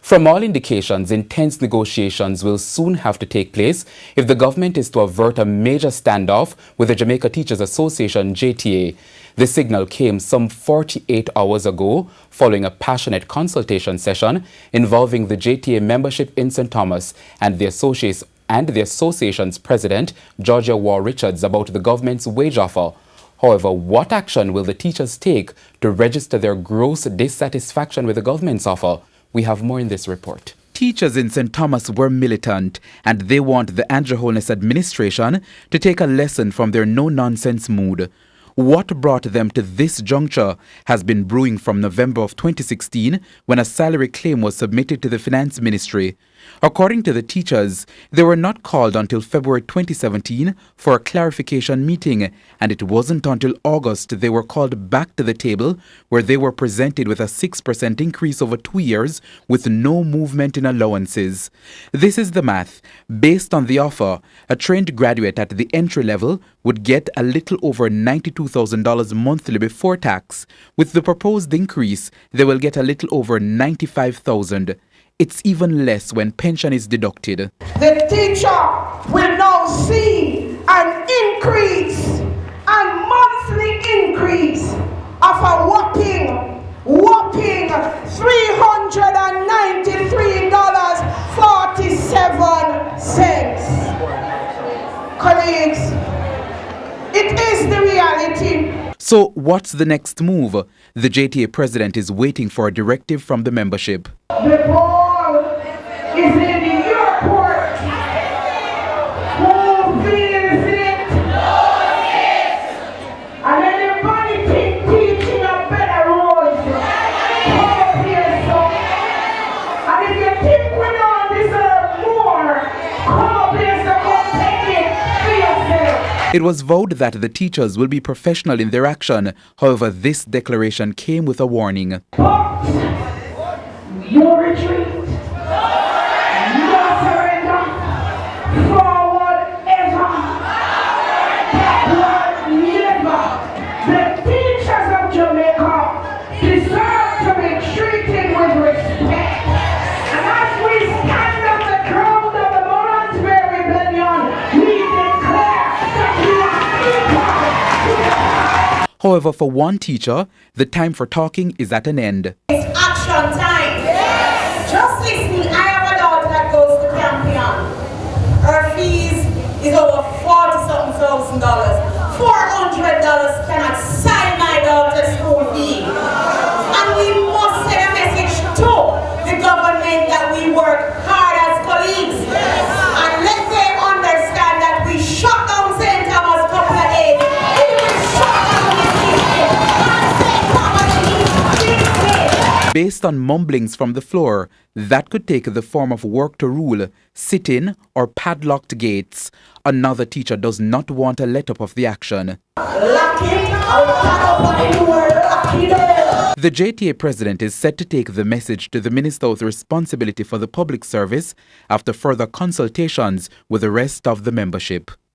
From all indications, intense negotiations will soon have to take place if the government is to avert a major standoff with the Jamaica Teachers Association, JTA. The signal came some 48 hours ago following a passionate consultation session involving the JTA membership in St. Thomas and the association's president, Georgia War Richards, about the government's wage offer. However, what action will the teachers take to register their gross dissatisfaction with the government's offer? We have more in this report. Teachers in St. Thomas were militant, and they want the Andrew Holness administration to take a lesson from their no-nonsense mood. What brought them to this juncture has been brewing from November of 2016, when a salary claim was submitted to the Finance Ministry. According to the teachers, they were not called until February 2017 for a clarification meeting, and it wasn't until August they were called back to the table, where they were presented with a 6% increase over 2 years with no movement in allowances. This is the math. Based on the offer, a trained graduate at the entry level would get a little over $92,000 monthly before tax. With the proposed increase, they will get a little over $95,000. It's even less when pension is deducted. The teacher will now see an increase, a monthly increase of a whopping $393.47. Colleagues, it is the reality. So what's the next move? The JTA president is waiting for a directive from the membership. The ball is in your court. Who feels it? And anybody think teaching a better road? Come here, son. And if you think we don't deserve more, come here, so go take it for yourself. It was vowed that the teachers will be professional in their action. However, this declaration came with a warning. No retreat, no surrender, forward ever, backward never. The teachers of Jamaica deserve to be treated with respect. And as we stand on the ground of the Monterey Rebellion, we declare that we are equal. However, for one teacher, the time for talking is at an end. It's action time. Just listening, I have a daughter that goes to Campion. Her fees is over $40,000. $400 cannot sign my daughter's school fee. And we must send a message to the government that we work hard as colleagues. And let them understand that we shut down St. Thomas a couple of days. We will shut down the system. And St. Thomas is fixed. Based on mumblings from the floor, that could take the form of work to rule, sit-in or padlocked gates. Another teacher does not want a let-up of the action. The JTA president is set to take the message to the Minister with responsibility for the public service after further consultations with the rest of the membership.